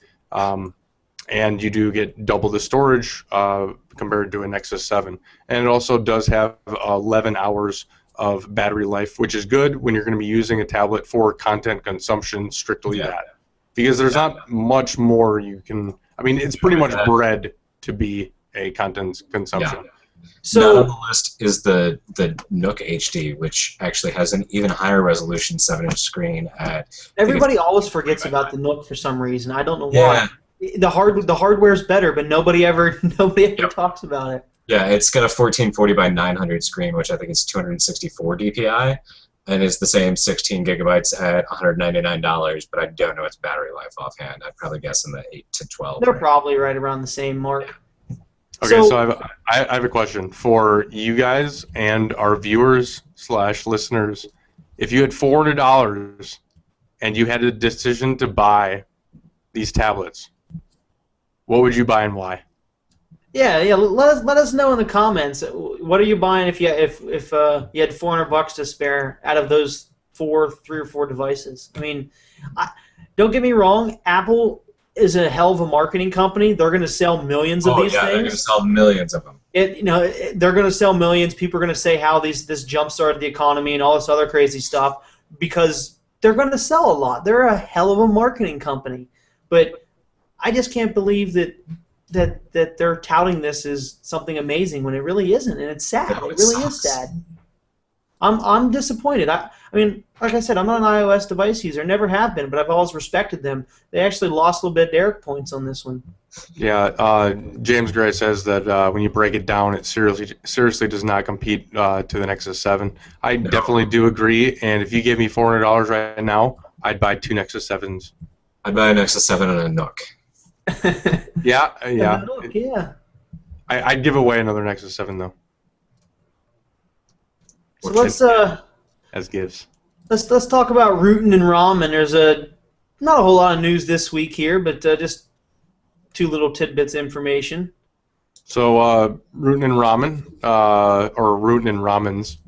And you do get double the storage compared to a Nexus 7. And it also does have 11 hours of battery life, which is good when you're going to be using a tablet for content consumption, strictly that. Because there's not much more you can... I mean, it's pretty much bred to be a content consumption. So not on the list is the Nook HD, which actually has an even higher resolution 7-inch screen. Everybody always forgets about the Nook for some reason. I don't know why. The hardware's better, but nobody ever talks about it. Yeah, it's got a 1440 by 900 screen, which I think is 264 DPI, and it's the same 16 gigabytes at $199. But I don't know its battery life offhand. I'd probably guess in the 8 to 12. They're probably right around the same mark. Okay, so I have a question for you guys and our viewers / listeners. If you had $400 and you had a decision to buy these tablets, what would you buy and why? Yeah. Let us know in the comments. What are you buying if you had $400 to spare out of those 3 or 4 devices? I mean, don't get me wrong. Apple is a hell of a marketing company. They're going to sell millions of these things. They're going to sell millions of them. They're going to sell millions. People are going to say how this jump-started the economy and all this other crazy stuff because they're going to sell a lot. They're a hell of a marketing company. But I just can't believe that they're touting this as something amazing when it really isn't, and it's sad. It really is sad. I'm disappointed. I mean, like I said, I'm not an iOS device user. Never have been, but I've always respected them. They actually lost a little bit of Derek points on this one. Yeah, James Gray says that when you break it down, it seriously does not compete to the Nexus 7. I definitely do agree, and if you gave me $400 right now, I'd buy 2 Nexus 7s. I'd buy a Nexus 7 and a Nook. Yeah. Nook, yeah. I'd give away another Nexus 7 though. So let's as gives. Let's talk about Rootin' and Ramen. There's not a whole lot of news this week here, but just 2 little tidbits of information. So Rootin' and Ramen, or Rootin' and Ramen's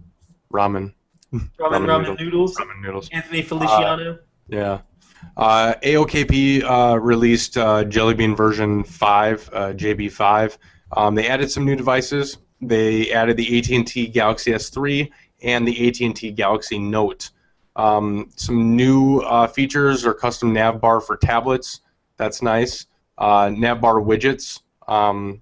ramen. Ramen noodles. Ramen noodles. Anthony Feliciano. Yeah. AOKP released Jelly Bean version 5, JB5. They added some new devices. They added the AT&T Galaxy S3 and the AT&T Galaxy Note. Some new features are custom nav bar for tablets. That's nice. Nav bar widgets.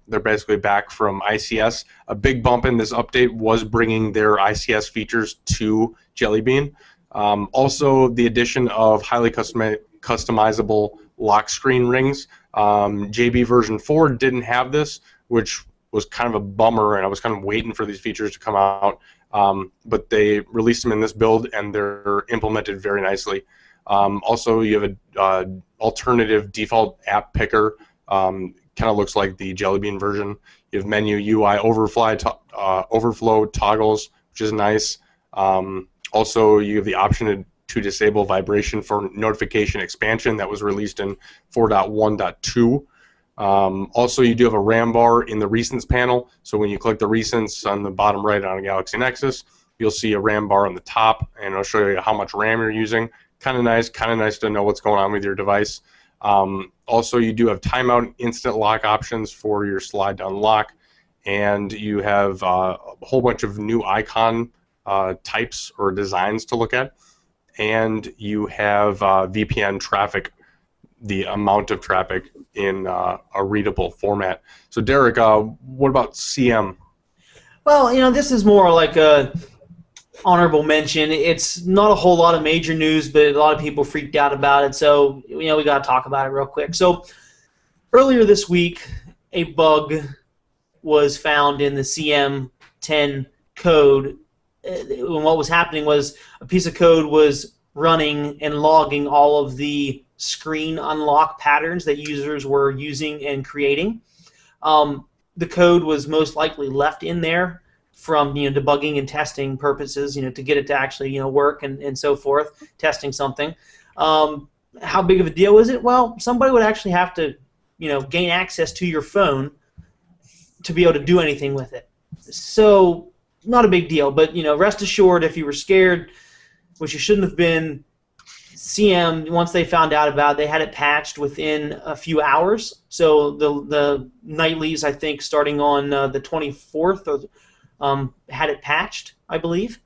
They're basically back from ICS. A big bump in this update was bringing their ICS features to Jelly Bean. Also, the addition of highly customizable lock screen rings. JB version 4 didn't have this, which was kind of a bummer, and I was kind of waiting for these features to come out. But they released them in this build, and they're implemented very nicely. Also, you have a alternative default app picker. Kind of looks like the Jelly Bean version. You have menu UI overflow toggles, which is nice. Also, you have the option to disable vibration for notification expansion that was released in 4.1.2. Also, you do have a RAM bar in the recents panel. So when you click the recents on the bottom right on a Galaxy Nexus, you'll see a RAM bar on the top, and it'll show you how much RAM you're using. Kind of nice to know what's going on with your device. Also, you do have timeout instant lock options for your slide to unlock, and you have a whole bunch of new icon types or designs to look at, and you have VPN traffic, the amount of traffic in a readable format. So Derek, what about CM? Well, this is more like a honorable mention. It's not a whole lot of major news, but a lot of people freaked out about it, so we got to talk about it real quick. So earlier this week, a bug was found in the CM10 code. And what was happening was a piece of code was running and logging all of the screen unlock patterns that users were using and creating. The code was most likely left in there from debugging and testing purposes, to get it to actually work and so forth, testing something. How big of a deal is it? Well, somebody would actually have to gain access to your phone to be able to do anything with it. So not a big deal, but rest assured, if you were scared, which you shouldn't have been, CM, once they found out about it, they had it patched within a few hours. So the nightlies, I think, starting on the 24th, had it patched, I believe.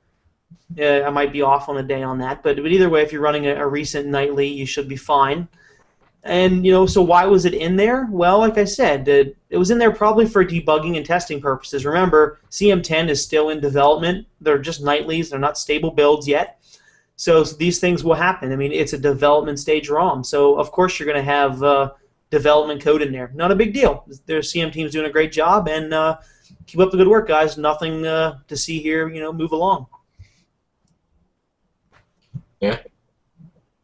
I might be off on a day on that, but either way, if you're running a recent nightly, you should be fine. And so why was it in there? Well, like I said, it was in there probably for debugging and testing purposes. Remember, CM10 is still in development. They're just nightlies. They're not stable builds yet. So these things will happen. I mean, it's a development stage ROM. So, of course, you're going to have development code in there. Not a big deal. Their CM team's doing a great job, and keep up the good work, guys. Nothing to see here, move along. Yeah.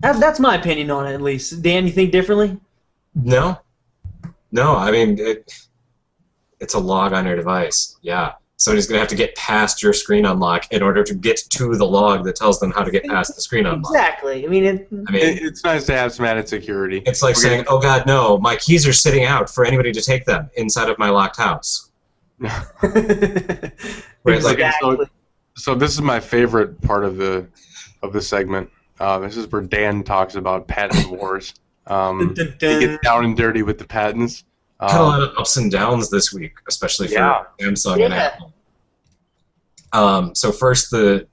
That's my opinion on it, at least. Dan, you think differently? No. I mean, it's a log on your device. Yeah. Somebody's going to have to get past your screen unlock in order to get to the log that tells them how to get past the screen unlock. Exactly. I mean, it's nice to have some added security. It's like saying, oh, God, no, my keys are sitting out for anybody to take them inside of my locked house. Exactly. So this is my favorite part of the segment. This is where Dan talks about patent wars. They get down and dirty with the patents. Had a lot of ups and downs this week, especially for Samsung and Apple. So first, the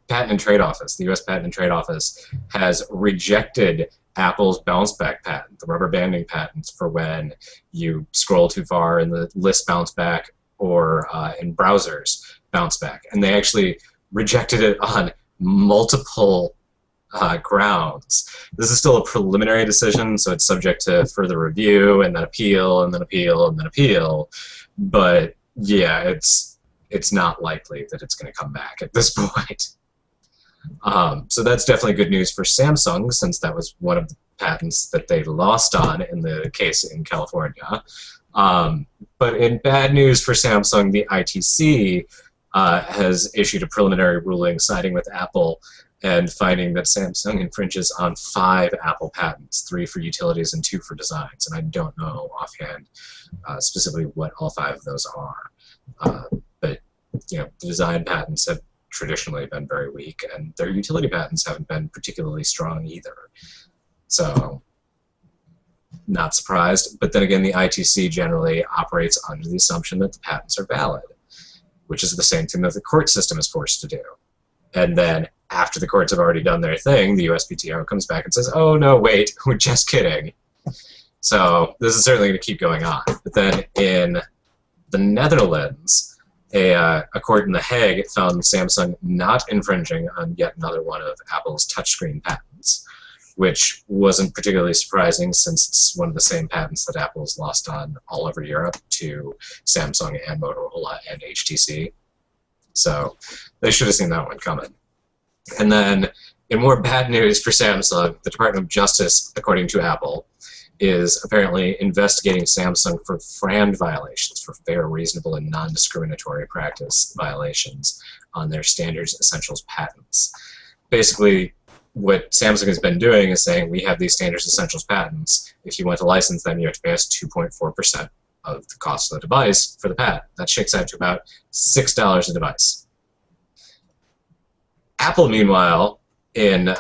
Patent and Trade Office, the U.S. Patent and Trade Office, has rejected Apple's bounce back patent, the rubber banding patent, for when you scroll too far in the list bounce back or in browsers bounce back. And they actually rejected it on multiple grounds. This is still a preliminary decision, so it's subject to further review and then appeal and then appeal and then appeal. But yeah, it's not likely that it's going to come back at this point. So that's definitely good news for Samsung, since that was one of the patents that they lost on in the case in California. But in bad news for Samsung, the ITC has issued a preliminary ruling siding with Apple and finding that Samsung infringes on 5 Apple patents, 3 for utilities and 2 for designs. And I don't know offhand specifically what all 5 of those are. But the design patents have traditionally been very weak, and their utility patents haven't been particularly strong either. So, not surprised. But then again, the ITC generally operates under the assumption that the patents are valid, which is the same thing that the court system is forced to do. And then after the courts have already done their thing, the USPTO comes back and says, oh, no, wait, we're just kidding. So this is certainly going to keep going on. But then in the Netherlands, a court in The Hague found Samsung not infringing on yet another one of Apple's touchscreen patents, which wasn't particularly surprising since it's one of the same patents that Apple's lost on all over Europe to Samsung and Motorola and HTC. So they should have seen that one coming. And then, in more bad news for Samsung, the Department of Justice, according to Apple, is apparently investigating Samsung for FRAND violations, for fair, reasonable, and non-discriminatory practice violations on their standards essentials patents. Basically, what Samsung has been doing is saying, we have these standards essentials patents. If you want to license them, you have to pay us 2.4% of the cost of the device for the patent. That shakes out to about $6 a device. Apple, meanwhile, in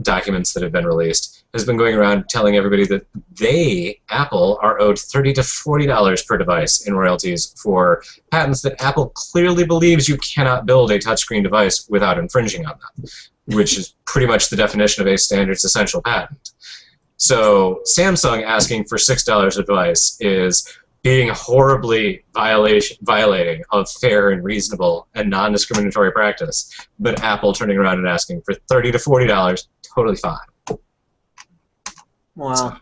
documents that have been released, has been going around telling everybody that they, Apple, are owed $30 to $40 per device in royalties for patents that Apple clearly believes you cannot build a touchscreen device without infringing on them, which is pretty much the definition of a standards essential patent. So Samsung asking for $6 a device is being horribly violating of fair and reasonable and non-discriminatory practice, but Apple turning around and asking for $30 to $40, totally fine. Wow. So,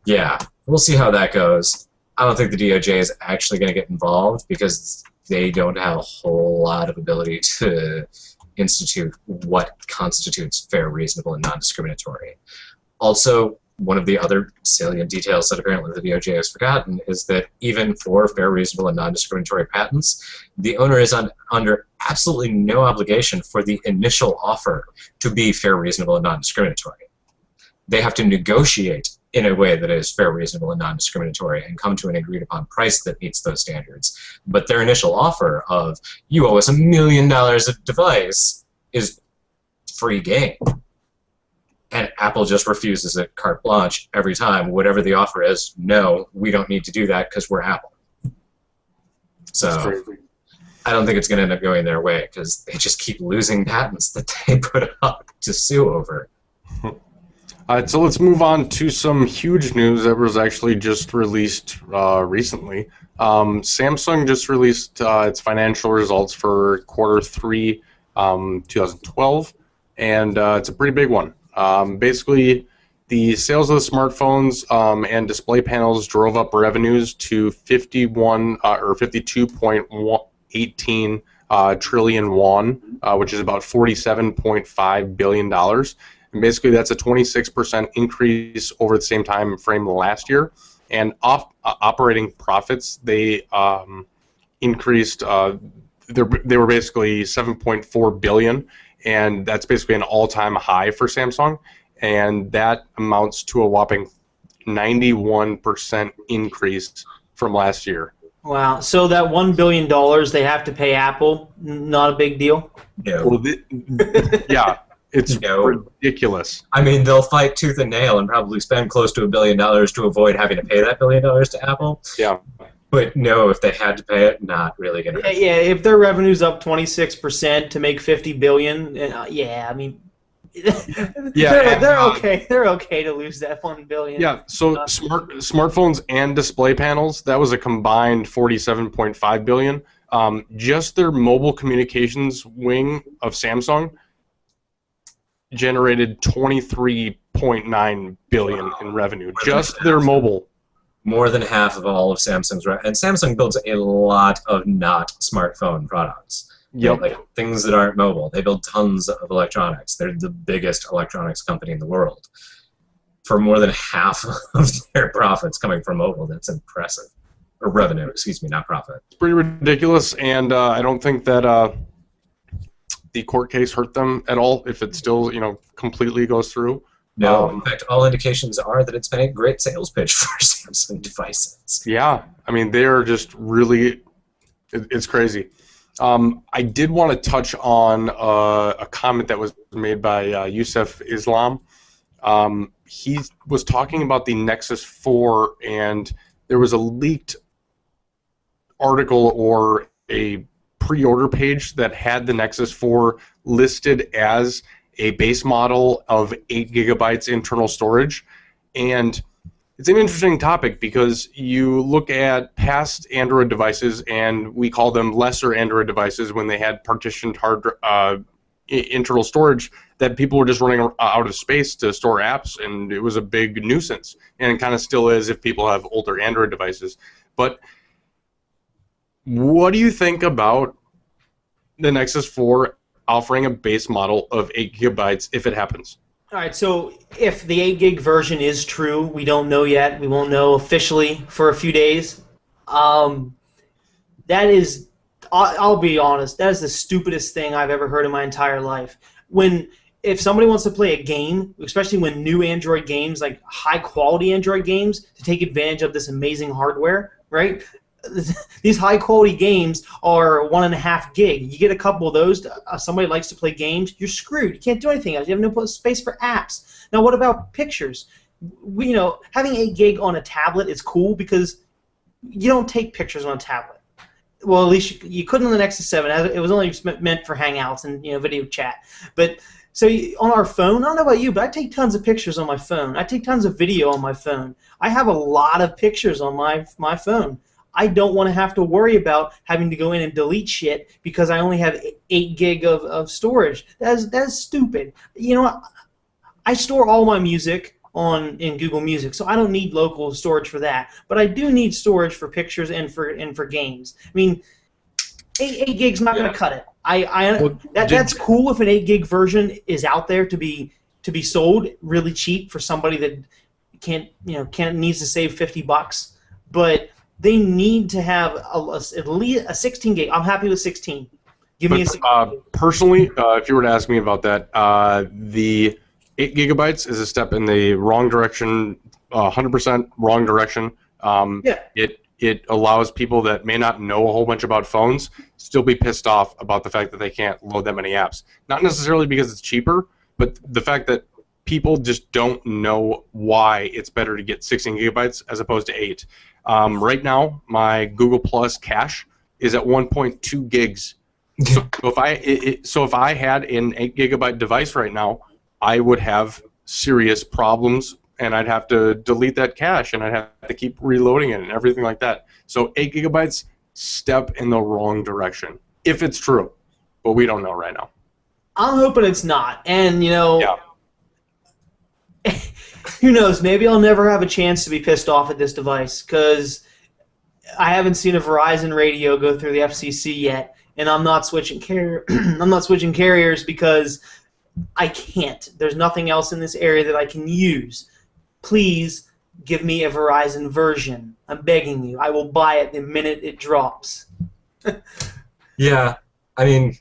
yeah, we'll see how that goes. I don't think the DOJ is actually going to get involved because they don't have a whole lot of ability to institute what constitutes fair, reasonable, and non-discriminatory. Also, one of the other salient details that apparently the DOJ has forgotten is that even for fair, reasonable, and non-discriminatory patents, the owner is under absolutely no obligation for the initial offer to be fair, reasonable, and non-discriminatory. They have to negotiate in a way that is fair, reasonable, and non-discriminatory and come to an agreed-upon price that meets those standards. But their initial offer of, you owe us $1 million a device, is free game. And Apple just refuses it carte blanche every time. Whatever the offer is, no, we don't need to do that because we're Apple. So I don't think it's going to end up going their way because they just keep losing patents that they put up to sue over. So let's move on to some huge news that was actually just released recently. Samsung just released its financial results for Q3 2012, and it's a pretty big one. Basically, the sales of the smartphones and display panels drove up revenues to 52.18 trillion won, which is about $47.5 billion. And basically, that's a 26% increase over the same time frame last year. And operating profits, they increased. They were basically 7.4 billion, and that's basically an all-time high for Samsung. And that amounts to a whopping 91% increase from last year. Wow. So that $1 billion they have to pay Apple, not a big deal? No. Well, yeah. It's ridiculous. I mean, they'll fight tooth and nail and probably spend close to $1 billion to avoid having to pay that $1 billion to Apple. Yeah. But no, if they had to pay it, not really going to. Yeah, if their revenue's up 26% to make $50 billion, yeah, I mean, they're okay. They're okay to lose that $1 billion. Yeah. So smartphones and display panels, that was a combined 47.5 billion. Just their mobile communications wing of Samsung generated 23.9 billion in revenue. Just their mobile. More than half of all of Samsung's revenue. And Samsung builds a lot of not smartphone products. Yep. Like things that aren't mobile. They build tons of electronics. They're the biggest electronics company in the world. For more than half of their profits coming from mobile, that's impressive. Or revenue, excuse me, not profit. It's pretty ridiculous, and I don't think that the court case hurt them at all if it still, completely goes through. No, in fact, all indications are that it's been a great sales pitch for Samsung devices. Yeah, I mean, they're just really, it's crazy. I did want to touch on a comment that was made by Yusuf Islam. He was talking about the Nexus 4, and there was a leaked article or a pre-order page that had the Nexus 4 listed as a base model of 8 gigabytes internal storage. And it's an interesting topic because you look at past Android devices, and we call them lesser Android devices when they had partitioned hard internal storage that people were just running out of space to store apps, and it was a big nuisance. And it kind of still is if people have older Android devices. But what do you think about the Nexus 4 offering a base model of 8 gigabytes if it happens? All right, so if the 8 gig version is true, we don't know yet. We won't know officially for a few days. That is, I'll be honest, that is the stupidest thing I've ever heard in my entire life. If somebody wants to play a game, especially when new Android games, like high-quality Android games, to take advantage of this amazing hardware, right? These high-quality games are 1.5 gig. You get a couple of those, somebody likes to play games, you're screwed. You can't do anything else. You have no space for apps. Now, what about pictures? Having 8 gig on a tablet is cool because you don't take pictures on a tablet. Well, at least you couldn't on the Nexus 7. It was only meant for Hangouts and video chat. But so on our phone, I don't know about you, but I take tons of pictures on my phone. I take tons of video on my phone. I have a lot of pictures on my phone. I don't want to have to worry about having to go in and delete shit because I only have 8 gig of storage. That's stupid. I store all my music in Google Music, so I don't need local storage for that. But I do need storage for pictures and for games. I mean, 8 gig's not going to cut it. That's cool if an 8 gig version is out there to be sold really cheap for somebody that needs to save $50, but they need to have at least a 16 gig. I'm happy with 16. Give me a 16 gig. Personally, if you were to ask me about that, the 8 gigabytes is a step in the wrong direction, 100% wrong direction. It allows people that may not know a whole bunch about phones still be pissed off about the fact that they can't load that many apps. Not necessarily because it's cheaper, but the fact that people just don't know why it's better to get 16 gigabytes as opposed to 8. Right now, my Google Plus cache is at 1.2 gigs. So if I had an 8 gigabyte device right now, I would have serious problems, and I'd have to delete that cache, and I'd have to keep reloading it and everything like that. So 8 gigabytes, step in the wrong direction, if it's true. But we don't know right now. I'm hoping it's not. And, Yeah. who knows, maybe I'll never have a chance to be pissed off at this device, because I haven't seen a Verizon radio go through the FCC yet, and I'm not switching carriers because I can't. There's nothing else in this area that I can use. Please give me a Verizon version. I'm begging you. I will buy it the minute it drops. Yeah, I mean,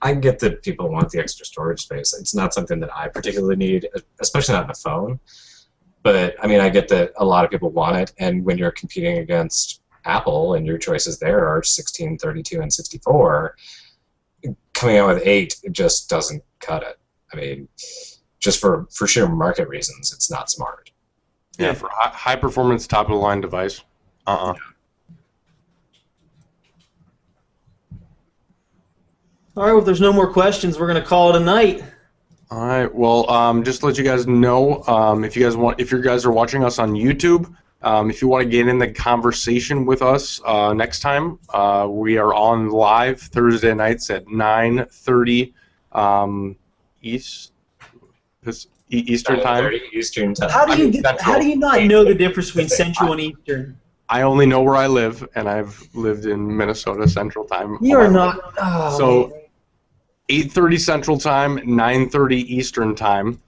I get that people want the extra storage space. It's not something that I particularly need, especially not on a phone. But, I mean, I get that a lot of people want it, and when you're competing against Apple and your choices there are 16, 32, and 64, coming out with 8, it just doesn't cut it. I mean, just for sheer market reasons, it's not smart. Yeah, for high performance, top of the line device. All right, well, if there's no more questions, we're going to call it a night. All right. Well, just to let you guys know, if you guys are watching us on YouTube, if you want to get in the conversation with us next time, we are on live Thursday nights at 9:30 Eastern time. Eastern time. How do you not know the difference between Central and Eastern? I only know where I live, and I've lived in Minnesota Central Time. You are not. Oh, so, man. 8:30 Central Time, 9:30 Eastern Time.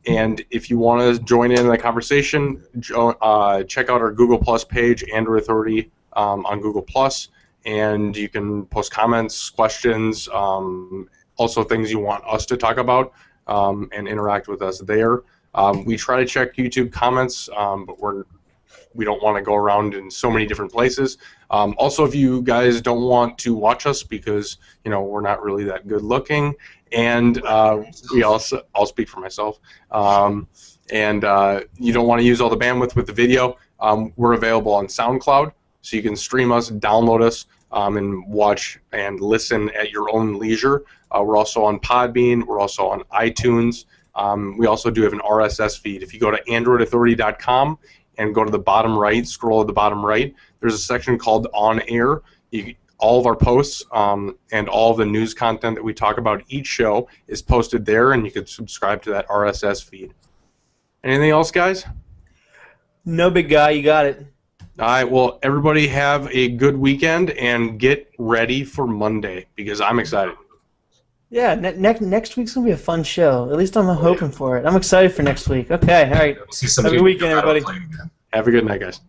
And if you want to join in the conversation, check out our Google Plus page, Android Authority on Google Plus, and you can post comments, questions, also things you want us to talk about, and interact with us there. We try to check YouTube comments, but we don't want to go around in so many different places. Also, if you guys don't want to watch us because we're not really that good looking, and I'll speak for myself, and you don't want to use all the bandwidth with the video, we're available on SoundCloud, so you can stream us, download us, and watch and listen at your own leisure. We're also on Podbean. We're also on iTunes. We also do have an RSS feed. If you go to AndroidAuthority.com and go to the bottom right, scroll to the bottom right, there's a section called On Air. All of our posts and all of the news content that we talk about each show is posted there, and you can subscribe to that RSS feed. Anything else, guys? No, big guy, you got it. All right, well, everybody have a good weekend and get ready for Monday because I'm excited. Yeah, next week's going to be a fun show. At least I'm hoping for it. I'm excited for next week. Okay, all right. We'll see some Have a good weekend, everybody. Have a good night, guys.